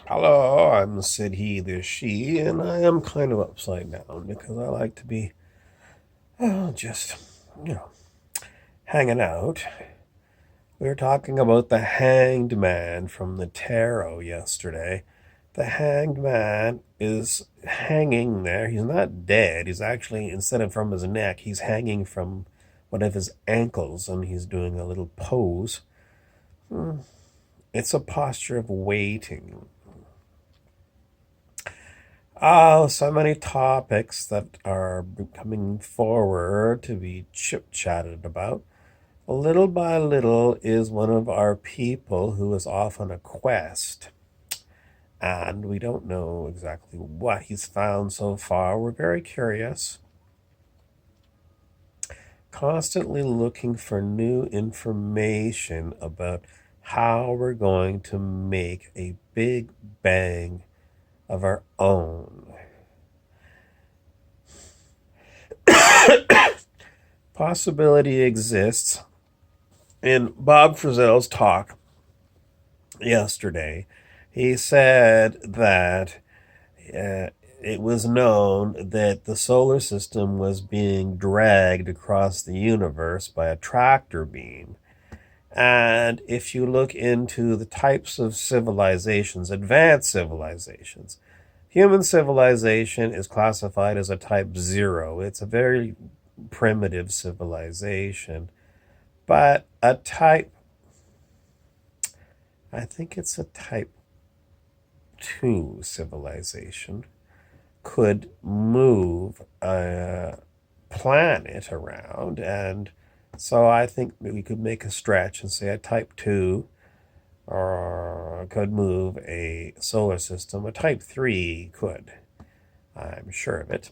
Hello, I'm Sid He, this she, and I am kind of upside down because I like to be, just, you know, hanging out. We were talking about the hanged man from the tarot yesterday. The hanged man is hanging there. He's not dead. He's actually, instead of from his neck, he's hanging from one of his ankles and he's doing a little pose. It's a posture of waiting. Oh, so many topics that are coming forward to be chit chatted about. Little by little is one of our people who is off on a quest, and we don't know exactly what he's found so far. We're very curious, constantly looking for new information about how we're going to make a big bang of our own. Possibility exists. In Bob Frizzell's talk yesterday, he said that it was known that the solar system was being dragged across the universe by a tractor beam. And if you look into the types of civilizations, advanced civilizations, human civilization is classified as a type 0. It's a very primitive civilization. But I think it's a type 2 civilization, could move a planet around. And so I think we could make a stretch and say a type 2 or could move a solar system. A type 3 could. I'm sure of it.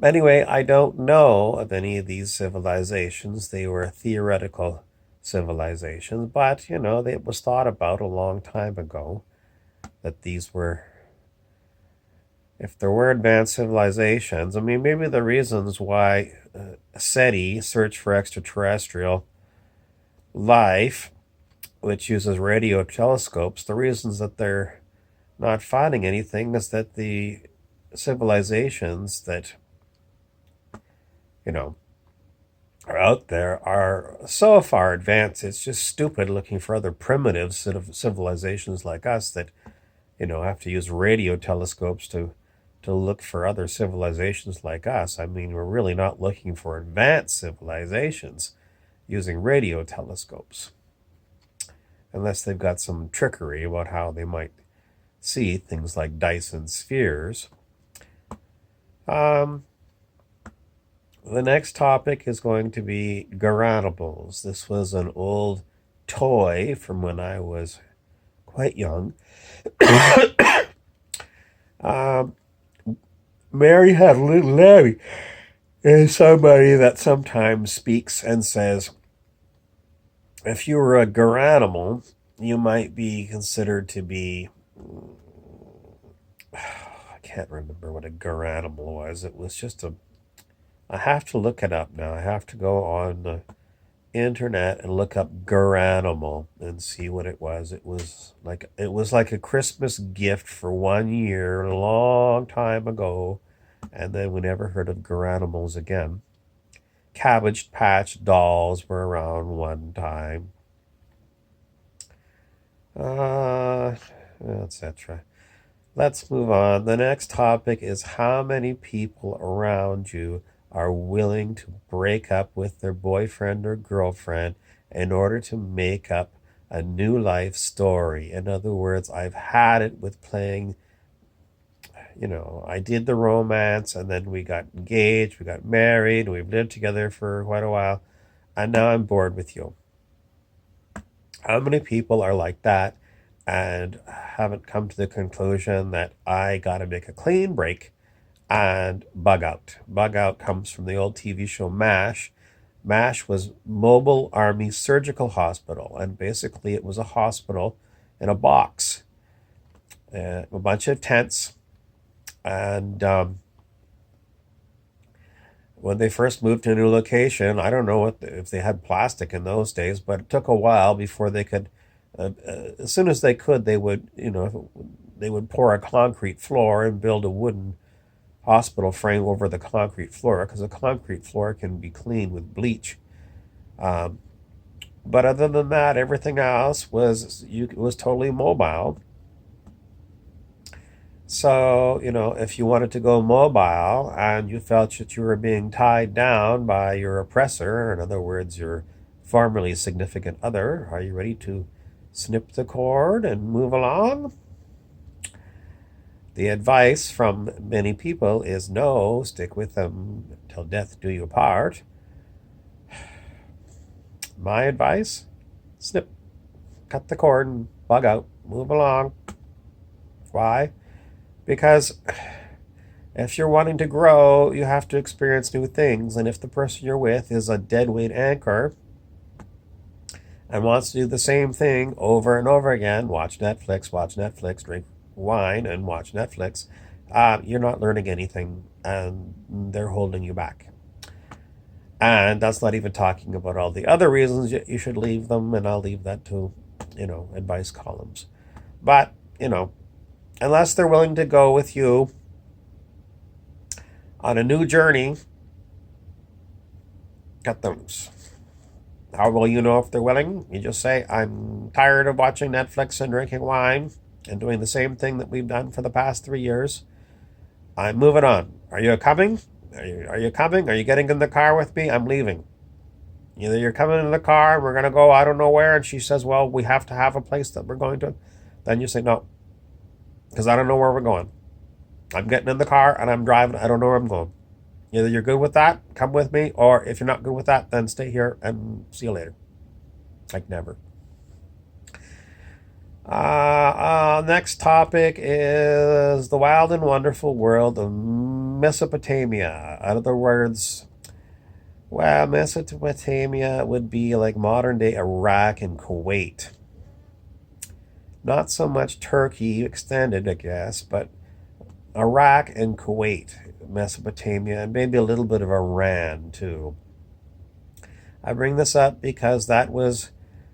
Anyway, I don't know of any of these civilizations. They were theoretical civilizations, but it was thought about a long time ago that these were, if there were advanced civilizations, I mean, maybe the reasons why SETI, Search for Extraterrestrial Life, which uses radio telescopes, the reasons that they're not finding anything is that the civilizations that, you know, are out there are so far advanced. It's just stupid looking for other primitive sort of civilizations like us that, have to use radio telescopes to look for other civilizations like us. I mean, we're really not looking for advanced civilizations using radio telescopes, unless they've got some trickery about how they might see things like Dyson spheres. The next topic is going to be Garanimals. This was an old toy from when I was quite young. um, Mary had little Larry is somebody that sometimes speaks and says, if you were a Garanimal, you might be considered to be. I can't remember what a Garanimal was. It was just a. I have to look it up now. I have to go on the internet and look up Garanimal and see what it was. It was like a Christmas gift for 1 year, a long time ago, and then we never heard of Garanimals again. Cabbage Patch dolls were around one time, uh, etc. Let's move on. The next topic is how many people around you are willing to break up with their boyfriend or girlfriend in order to make up a new life story. In other words, I've had it with playing, I did the romance and then we got engaged, we got married, we've lived together for quite a while, and now I'm bored with you. How many people are like that and haven't come to the conclusion that I got to make a clean break and bug out? Bug out comes from the old TV show MASH. MASH was Mobile Army Surgical Hospital, and basically it was a hospital in a box, a bunch of tents, and when they first moved to a new location, I don't know if they had plastic in those days, but it took a while before they could As soon as they could, they would, they would pour a concrete floor and build a wooden hospital frame over the concrete floor because the concrete floor can be cleaned with bleach. Um, but other than that, everything else was totally mobile. So, if you wanted to go mobile and you felt that you were being tied down by your oppressor, in other words, your formerly significant other, are you ready to snip the cord and move along? The advice from many people is no, stick with them till death do you part. My advice, snip, cut the cord and bug out, move along. Why? Because if you're wanting to grow, you have to experience new things. And if the person you're with is a deadweight anchor and wants to do the same thing over and over again, watch Netflix, drink wine, and watch Netflix, you're not learning anything and they're holding you back. And that's not even talking about all the other reasons you should leave them, and I'll leave that to, advice columns. But, unless they're willing to go with you on a new journey, cut them loose. How will you know if they're willing? You just say, I'm tired of watching Netflix and drinking wine and doing the same thing that we've done for the past 3 years. I'm moving on. Are you coming? Are you coming? Are you getting in the car with me? I'm leaving. Either you're coming in the car and we're going to go I don't know where, and she says, well, we have to have a place that we're going to. Then you say, no, because I don't know where we're going. I'm getting in the car and I'm driving. I don't know where I'm going. Either you're good with that, come with me, or if you're not good with that, then stay here and see you later. Like never. Next topic is the wild and wonderful world of Mesopotamia. In other words, well, Mesopotamia would be like modern day Iraq and Kuwait. Not so much Turkey extended, I guess, but Iraq and Kuwait, Mesopotamia, and maybe a little bit of Iran too. I bring this up because that was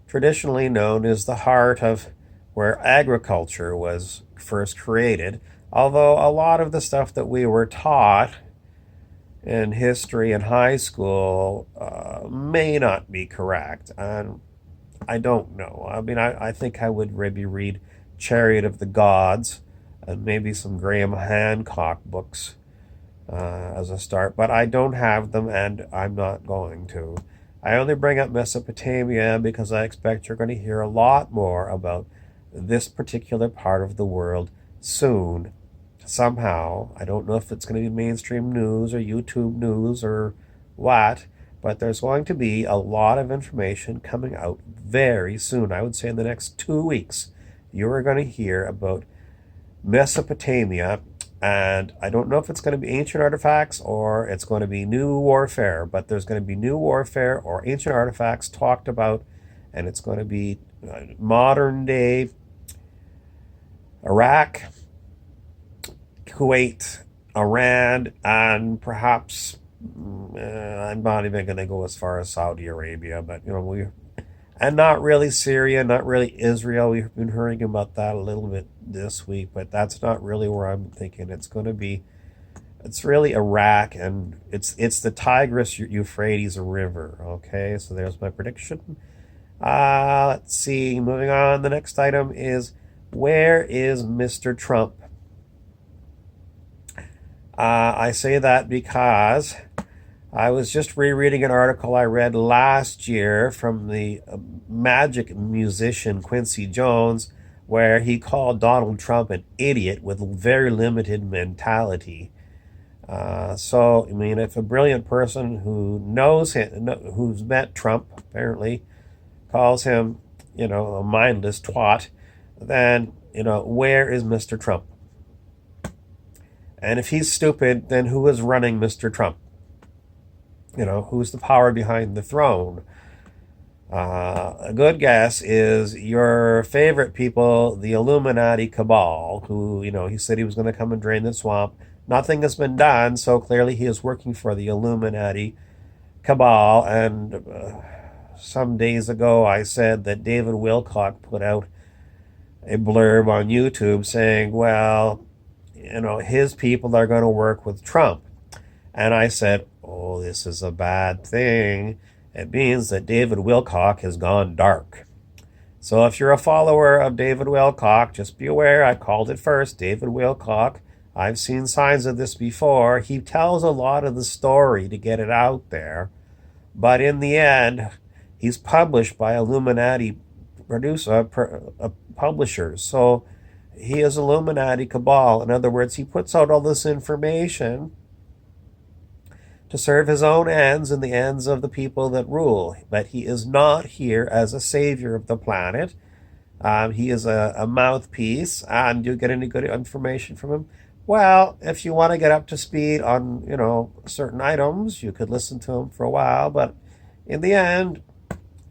traditionally known as the heart of where agriculture was first created, although a lot of the stuff that we were taught in history in high school may not be correct. And I don't know. I mean, I think I would maybe read Chariot of the Gods and maybe some Graham Hancock books as a start, but I don't have them and I'm not going to. I only bring up Mesopotamia because I expect you're going to hear a lot more about this particular part of the world soon. Somehow, I don't know if it's going to be mainstream news or YouTube news or what, but there's going to be a lot of information coming out very soon. I would say in the next 2 weeks, you are going to hear about Mesopotamia, and I don't know if it's going to be ancient artifacts or it's going to be new warfare, but there's going to be new warfare or ancient artifacts talked about, and it's going to be modern day Iraq, Kuwait, Iran, and perhaps I'm not even going to go as far as Saudi Arabia, but and not really Syria, not really Israel. We've been hearing about that a little bit this week, but that's not really where I'm thinking it's going to be. It's really Iraq, and it's the Tigris Euphrates River. Okay, so there's my prediction. Let's see. Moving on. The next item is, where is Mr. Trump? I say that because I was just rereading an article I read last year from the magic musician Quincy Jones, where he called Donald Trump an idiot with very limited mentality. So, I mean, if a brilliant person who knows him, who's met Trump, apparently, calls him, a mindless twat, then, where is Mr. Trump? And if he's stupid, then who is running Mr. Trump? Who's the power behind the throne? A good guess is your favorite people, the Illuminati cabal, who, he said he was going to come and drain the swamp. Nothing has been done, so clearly he is working for the Illuminati cabal, and some days ago I said that David Wilcock put out a blurb on YouTube saying, well, his people are going to work with Trump. And I said, oh, this is a bad thing. It means that David Wilcock has gone dark. So if you're a follower of David Wilcock, just be aware, I called it first, David Wilcock. I've seen signs of this before. He tells a lot of the story to get it out there. But in the end, he's published by Illuminati publishers. So he is Illuminati cabal. In other words, he puts out all this information to serve his own ends and the ends of the people that rule. But he is not here as a savior of the planet. He is a mouthpiece. And do you get any good information from him? Well, if you want to get up to speed on, certain items, you could listen to him for a while. But in the end,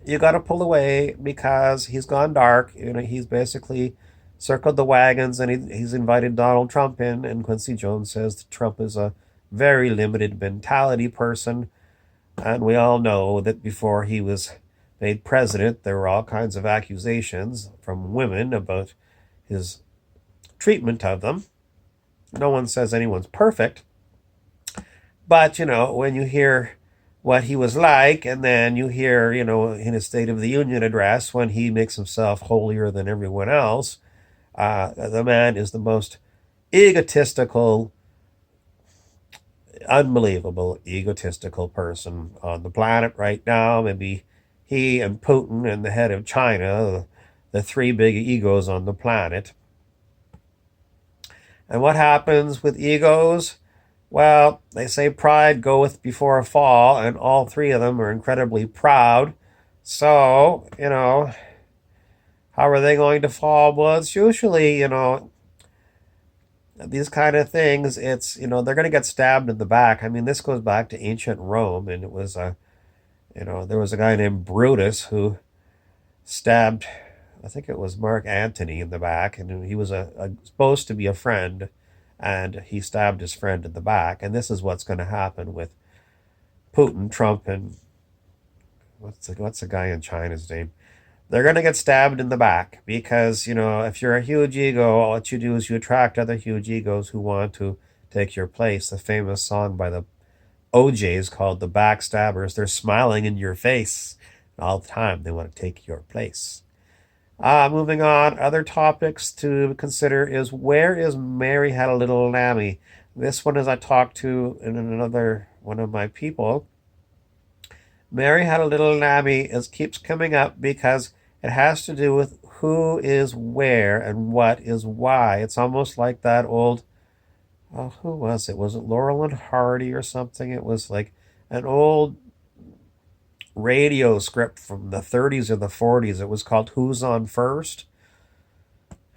you got to pull away because he's gone dark. He's basically circled the wagons, and he's invited Donald Trump in. And Quincy Jones says that Trump is a very limited mentality person. And we all know that before he was made president, there were all kinds of accusations from women about his treatment of them. No one says anyone's perfect. But, when you hear what he was like, and then you hear, in his State of the Union address, when he makes himself holier than everyone else, the man is the most egotistical, unbelievable, egotistical person on the planet right now. Maybe he and Putin and the head of China, the three big egos on the planet. And what happens with egos? Well, they say pride goeth before a fall, and all three of them are incredibly proud. So, how are they going to fall? Well, it's usually, these kind of things, it's, they're going to get stabbed in the back. I mean, this goes back to ancient Rome, and it was there was a guy named Brutus who stabbed, I think it was Mark Antony in the back, and he was supposed to be a friend, and he stabbed his friend in the back. And this is what's going to happen with Putin, Trump, and what's the guy in China's name? They're going to get stabbed in the back because, if you're a huge ego, all what you do is you attract other huge egos who want to take your place. The famous song by the OJs called The Backstabbers. They're smiling in your face all the time. They want to take your place. Moving on, other topics to consider is, where is Mary Had a Little Lammy? This one, as I talked to in another one of my people, Mary Had a Little Lammy keeps coming up because it has to do with who is where and what is why. It's almost like that old, who was it? Was it Laurel and Hardy or something? It was like an old radio script from the 30s or the 40s. It was called Who's on First?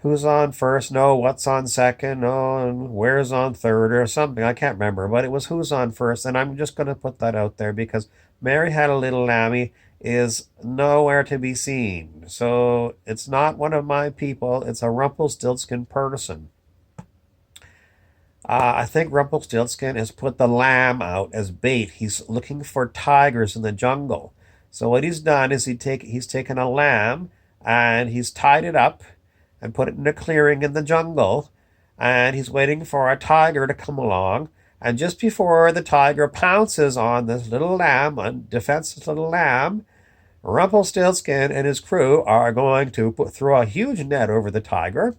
Who's on first? No, what's on second? No, and where's on third or something. I can't remember, but it was Who's on First. And I'm just going to put that out there because Mary Had a Little Lammy is nowhere to be seen. So it's not one of my people. It's a Rumpelstiltskin person. I think Rumpelstiltskin has put the lamb out as bait. He's looking for tigers in the jungle. So what he's done is he's taken a lamb and he's tied it up and put it in a clearing in the jungle. And he's waiting for a tiger to come along. And just before the tiger pounces on this little lamb, a defenseless little lamb, Rumpelstiltskin and his crew are going to throw a huge net over the tiger.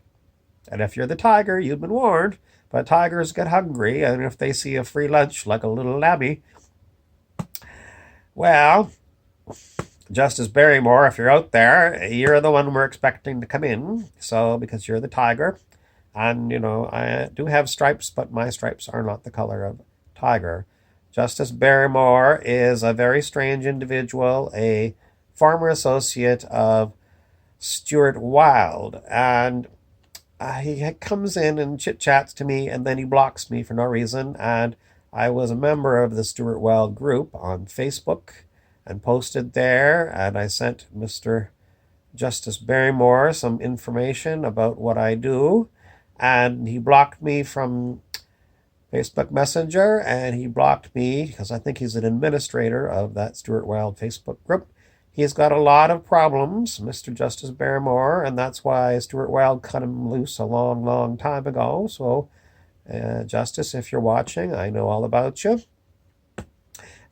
And if you're the tiger, you've been warned. But tigers get hungry, and if they see a free lunch like a little lammy, well, Justis Barrymore, if you're out there, you're the one we're expecting to come in. So, because you're the tiger, and, I do have stripes, but my stripes are not the color of tiger. Justis Barrymore is a very strange individual, a former associate of Stuart Wilde, and he comes in and chit-chats to me, and then he blocks me for no reason. And I was a member of the Stuart Wilde group on Facebook and posted there, and I sent Mr. Justis Barrymore some information about what I do, and he blocked me from Facebook Messenger, and he blocked me because I think he's an administrator of that Stuart Wilde Facebook group. He's got a lot of problems, Mr. Justis Barrymore, and that's why Stuart Wilde cut him loose a long, long time ago. So, Justice, if you're watching, I know all about you.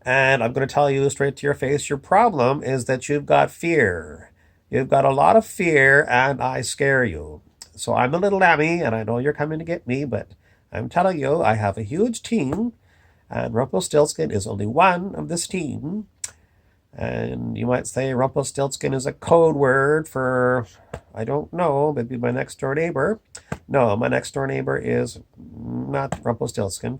And I'm going to tell you straight to your face, your problem is that you've got fear. You've got a lot of fear, and I scare you. So I'm a little Lammy, and I know you're coming to get me, but I'm telling you, I have a huge team, and Rumpelstiltskin is only one of this team. And you might say Rumpelstiltskin is a code word for, I don't know, maybe my next door neighbor. No, my next door neighbor is not Rumpelstiltskin.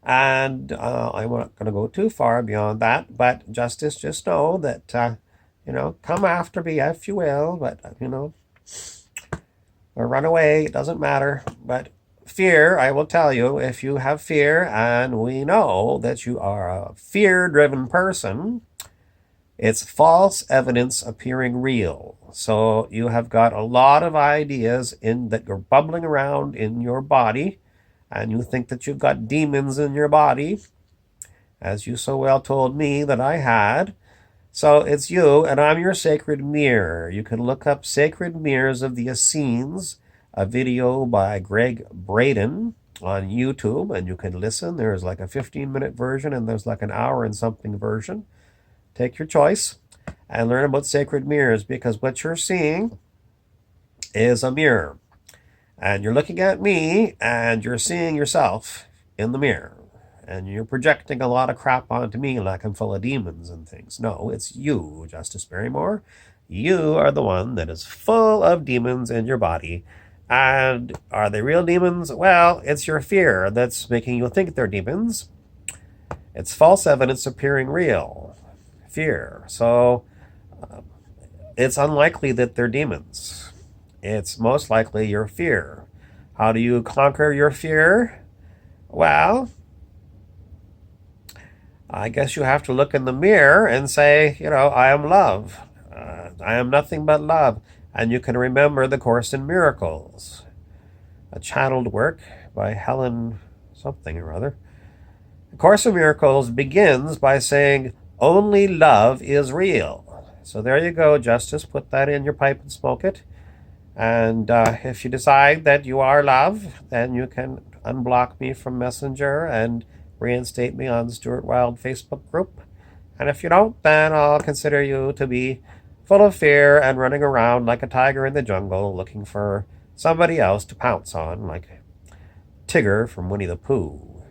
And I'm not going to go too far beyond that. But Justice, just know that, come after me if you will. But, or run away, it doesn't matter. But fear, I will tell you, if you have fear, and we know that you are a fear-driven person, it's false evidence appearing real. So you have got a lot of ideas that you're bubbling around in your body, and you think that you've got demons in your body, as you so well told me that I had. So it's you, and I'm your sacred mirror. You can look up Sacred Mirrors of the Essenes, a video by Greg Braden on YouTube, and you can listen. There's like a 15-minute version, and there's like an hour and something version. Take your choice and learn about sacred mirrors, because what you're seeing is a mirror. And you're looking at me, and you're seeing yourself in the mirror. And you're projecting a lot of crap onto me like I'm full of demons and things. No, it's you, Justice Barrymore. You are the one that is full of demons in your body. And are they real demons? Well, it's your fear that's making you think they're demons. It's false evidence appearing real. Fear. So it's unlikely that they're demons. It's most likely your fear. How do you conquer your fear? Well, I guess you have to look in the mirror and say, I am love. I am nothing but love. And you can remember the Course in Miracles, a channeled work by Helen something or other. The Course in Miracles begins by saying, only love is real. So there you go, Justice. Put that in your pipe and smoke it. And if you decide that you are love, then you can unblock me from Messenger and reinstate me on the Stuart Wilde Facebook group. And if you don't, then I'll consider you to be full of fear and running around like a tiger in the jungle looking for somebody else to pounce on, like Tigger from Winnie the Pooh.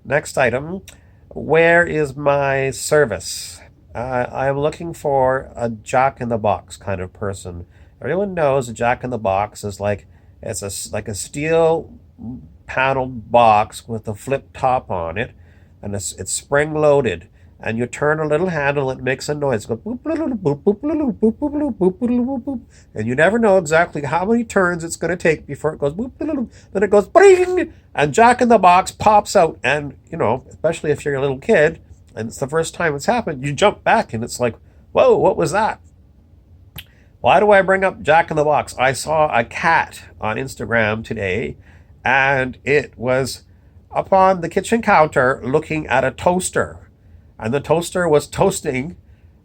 Next item, where is my service? I am looking for a jack-in-the-box kind of person. Everyone knows a jack-in-the-box is like a steel paneled box with a flip top on it, and it's spring-loaded. And you turn a little handle, it makes a noise. It goes boop, boop, boop, boop, boop, boop, boop, boop, boop, boop, and you never know exactly how many turns it's going to take before it goes boop, boop, boop. Then it goes bring, and Jack-in-the-Box pops out. And, especially if you're a little kid, and it's the first time it's happened, you jump back, and it's like, whoa, what was that? Why do I bring up Jack-in-the-Box? I saw a cat on Instagram today, and it was upon the kitchen counter looking at a toaster. And the toaster was toasting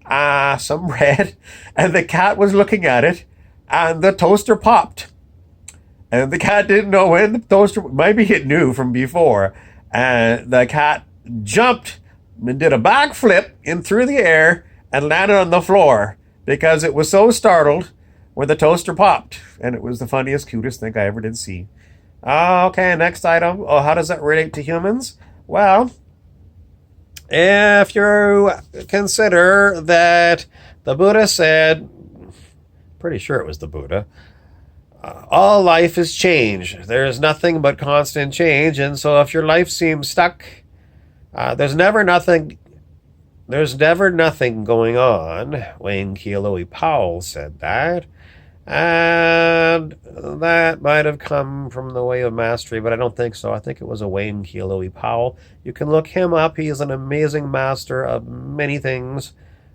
some bread, and the cat was looking at it, and the toaster popped. And the cat didn't know when the toaster, maybe it knew from before, and the cat jumped and did a backflip in through the air and landed on the floor because it was so startled when the toaster popped. And it was the funniest, cutest thing I ever did see. Okay, next item. Oh, how does that relate to humans? Well, if you consider that the Buddha said, pretty sure it was the Buddha, all life is change. There is nothing but constant change. And so if your life seems stuck, there's never nothing going on. Wayne Kealoe Powell said that. And that might have come from the Way of Mastery, but I don't think so. I think it was a Wayne Kealoe Powell. You can look him up. He is an amazing master of many things.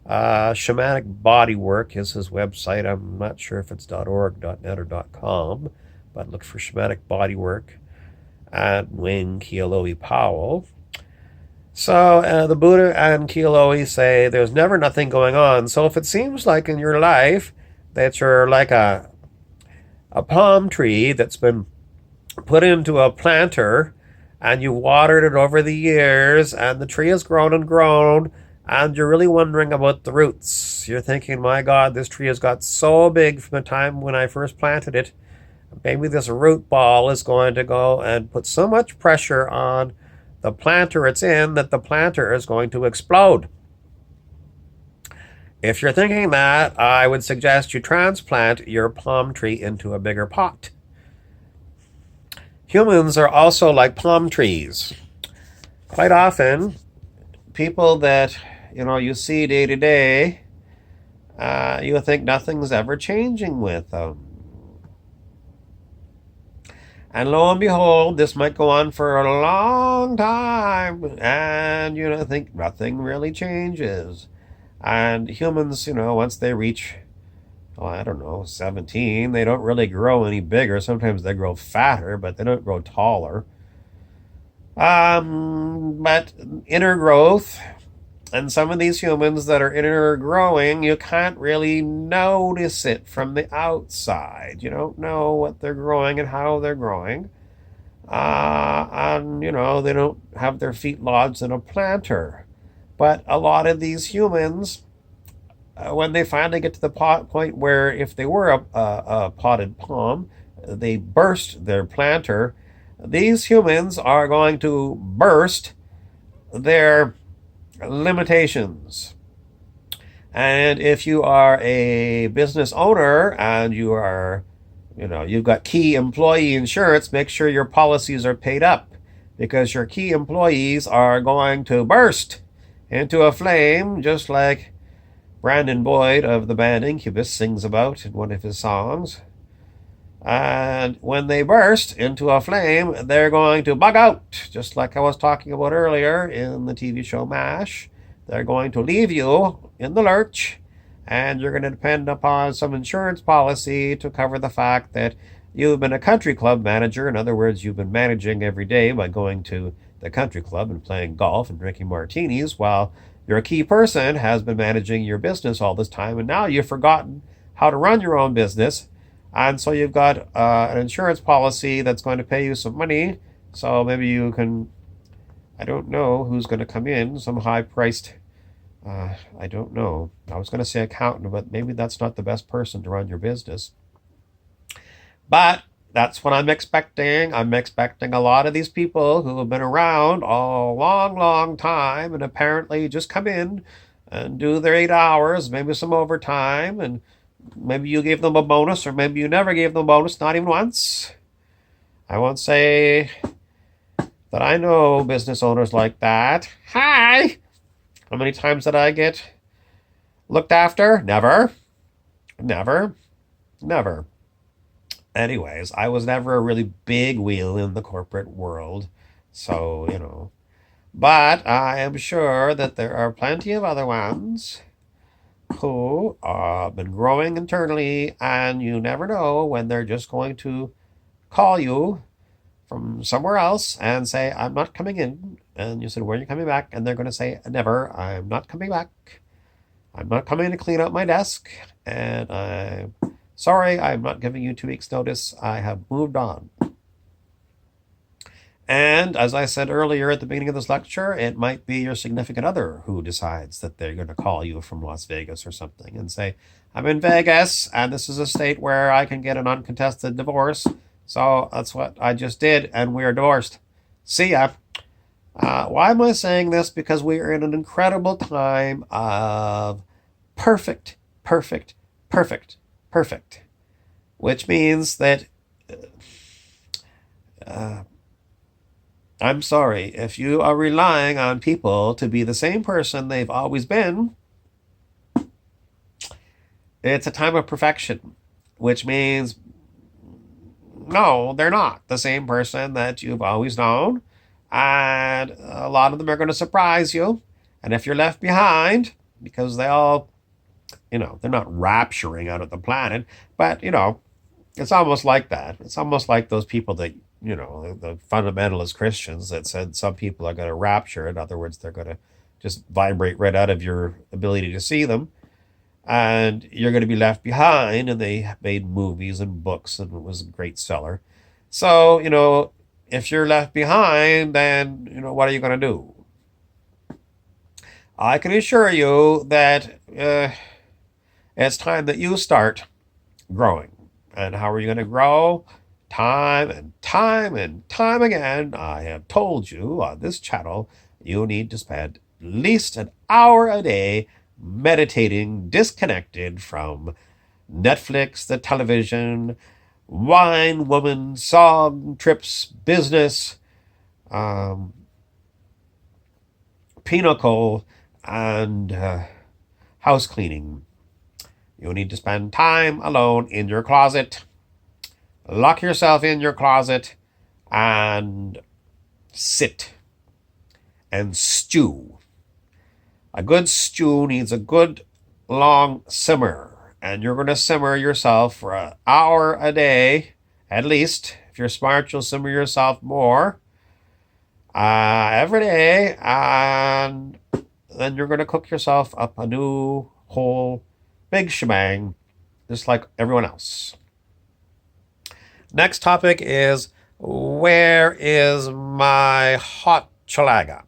Shamanic Bodywork is his website. I'm not sure if it's .org, .net, or .com, but look for Shamanic Bodywork and Wayne Kealoe Powell. So the Buddha and Kiloi say there's never nothing going on. So if it seems like in your life that you're like a palm tree that's been put into a planter and you watered it over the years and the tree has grown and grown and you're really wondering about the roots. You're thinking, my God, this tree has got so big from the time when I first planted it. Maybe this root ball is going to go and put so much pressure on the planter it's in that the planter is going to explode. If you're thinking that, I would suggest you transplant your palm tree into a bigger pot. Humans are also like palm trees. Quite often, people that you see day to day, you think nothing's ever changing with them. And lo and behold, this might go on for a long time, and think nothing really changes. And humans, once they reach, oh, I don't know, 17, they don't really grow any bigger. Sometimes they grow fatter, but they don't grow taller. But inner growth, and some of these humans that are inner growing, you can't really notice it from the outside. You don't know what they're growing and how they're growing. And, they don't have their feet lodged in a planter. But a lot of these humans, when they finally get to the point where if they were a potted palm, they burst their planter, these humans are going to burst their limitations. And if you are a business owner and you've got key employee insurance, make sure your policies are paid up because your key employees are going to burst into a flame, just like Brandon Boyd of the band Incubus sings about in one of his songs. And when they burst into a flame, they're going to bug out, just like I was talking about earlier in the TV show MASH. They're going to leave you in the lurch, and you're going to depend upon some insurance policy to cover the fact that you've been a country club manager. In other words, you've been managing every day by going to the country club and playing golf and drinking martinis, while your key person has been managing your business all this time, and now you've forgotten how to run your own business. And so you've got an insurance policy that's going to pay you some money. So maybe you can, I don't know who's going to come in, some high-priced, I don't know. I was going to say accountant, but maybe that's not the best person to run your business. But that's what I'm expecting. I'm expecting a lot of these people who have been around a long, long time and apparently just come in and do their 8 hours, maybe some overtime, and maybe you gave them a bonus, or maybe you never gave them a bonus, not even once. I won't say that I know business owners like that. Hi! How many times did I get looked after? Never. Never. Never. Anyways, I was never a really big wheel in the corporate world. So. But I am sure that there are plenty of other ones who have been growing internally, and you never know when they're just going to call you from somewhere else and say, I'm not coming in. And you said, when are you coming back? And they're going to say, never, I'm not coming back. I'm not coming to clean up my desk. And I'm sorry, I'm not giving you 2 weeks notice. I have moved on. And as I said earlier at the beginning of this lecture, it might be your significant other who decides that they're going to call you from Las Vegas or something and say, I'm in Vegas, and this is a state where I can get an uncontested divorce. So that's what I just did, and we are divorced. See ya. Why am I saying this? Because we are in an incredible time of perfect, perfect, perfect, perfect, which means that I'm sorry, if you are relying on people to be the same person they've always been, it's a time of perfection, which means no, they're not the same person that you've always known. And a lot of them are going to surprise you. And if you're left behind, because they all, they're not rapturing out of the planet, but, it's almost like that. It's almost like those people that the fundamentalist Christians that said some people are going to rapture. In other words, they're going to just vibrate right out of your ability to see them, and you're going to be left behind. And they made movies and books, and it was a great seller. So, if you're left behind, then, what are you going to do? I can assure you that it's time that you start growing. And how are you going to grow? Time and time and time again, I have told you on this channel, you need to spend at least an hour a day meditating, disconnected from Netflix, the television, wine, woman, song, trips, business, um, pinochle, and house cleaning. You need to spend time alone in your closet. Lock yourself in your closet and sit and stew. A good stew needs a good long simmer. And you're going to simmer yourself for an hour a day, at least. If you're smart, you'll simmer yourself more every day. And then you're going to cook yourself up a new, whole, big shebang, just like everyone else. Next topic is, where is my hot chalaga?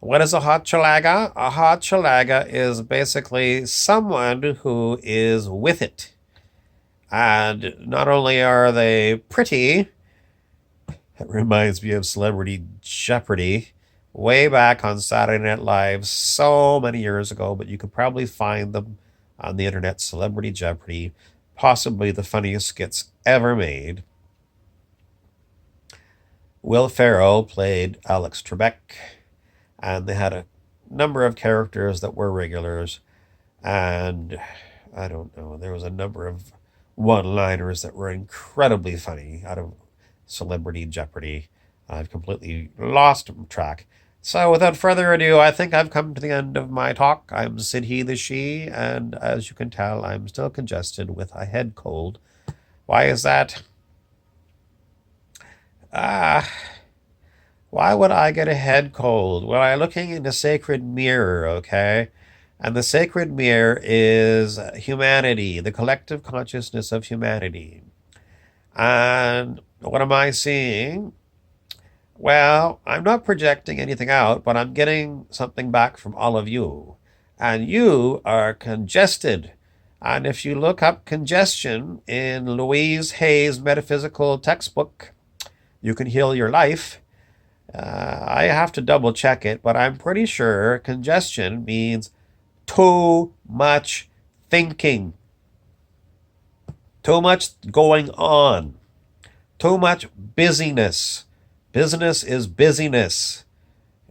What is a hot chalaga? A hot chalaga is basically someone who is with it. And not only are they pretty, it reminds me of Celebrity Jeopardy, way back on Saturday Night Live so many years ago, but you could probably find them on the internet, Celebrity Jeopardy, possibly the funniest skits ever made. Will Ferrell played Alex Trebek, and they had a number of characters that were regulars, and I don't know, there was a number of one-liners that were incredibly funny out of Celebrity Jeopardy. I've completely lost track. So without further ado, I think I've come to the end of my talk. I'm Sid He the She, and as you can tell, I'm still congested with a head cold. Why is that? Why would I get a head cold? Well, I'm looking in the sacred mirror, okay? And the sacred mirror is humanity, the collective consciousness of humanity. And what am I seeing? Well, I'm not projecting anything out, but I'm getting something back from all of you. And you are congested. And if you look up congestion in Louise Hay's metaphysical textbook, You Can Heal Your Life, I have to double check it, but I'm pretty sure congestion means too much thinking, too much going on, too much busyness. Business is busyness.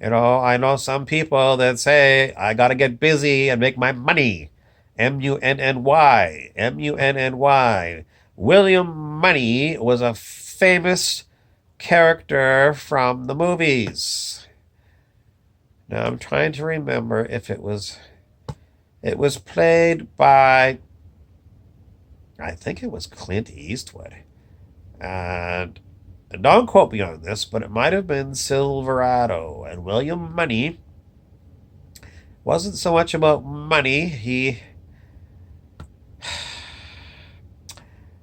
I know some people that say, I got to get busy and make my money. Munny. Munny. William Money was a famous character from the movies. Now I'm trying to remember if it was played by, I think it was Clint Eastwood. And don't quote me on this, but it might have been Silverado. And William Money wasn't so much about money. He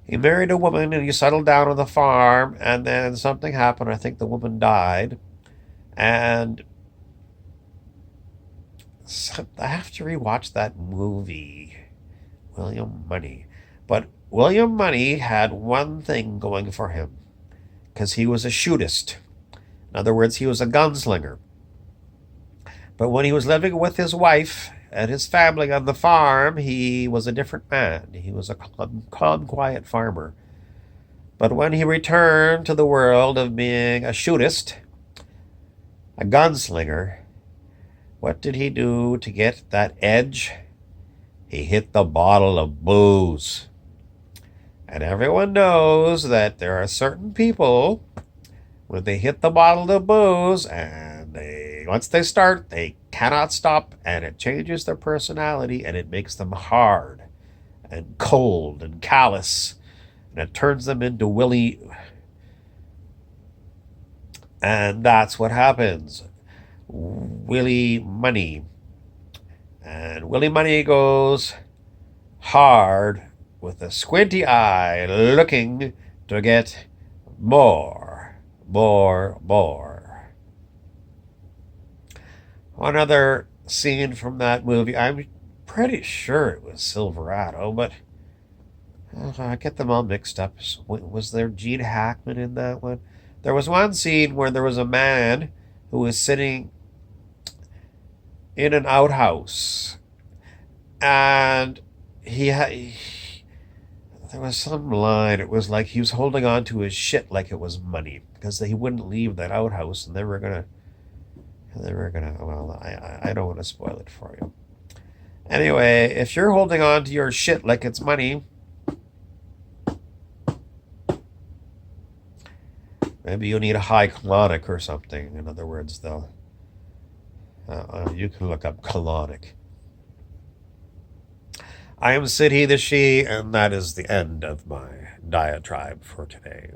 married a woman and he settled down on the farm, and then something happened. I think the woman died. And I have to rewatch that movie, William Money. But William Money had one thing going for him, because he was a shootist. In other words, he was a gunslinger. But when he was living with his wife and his family on the farm, he was a different man. He was a calm, quiet farmer. But when he returned to the world of being a shootist, a gunslinger, what did he do to get that edge? He hit the bottle of booze. And everyone knows that there are certain people, when they hit the bottle of booze, and once they start, they cannot stop, and it changes their personality, and it makes them hard and cold and callous, and it turns them into And that's what happens. Willie Money. And Willie Money goes hard with a squinty eye looking to get more, more, more. One other scene from that movie, I'm pretty sure it was Silverado, but I get them all mixed up. Was there Gene Hackman in that one? There was one scene where there was a man who was sitting in an outhouse, and there was some line. It was like he was holding on to his shit like it was money because he wouldn't leave that outhouse, and they were gonna. Well, I don't want to spoil it for you. Anyway, if you're holding on to your shit like it's money, maybe you need a high colonic or something. In other words, though, you can look up colonic. I am Sid, he, the she, and that is the end of my diatribe for today.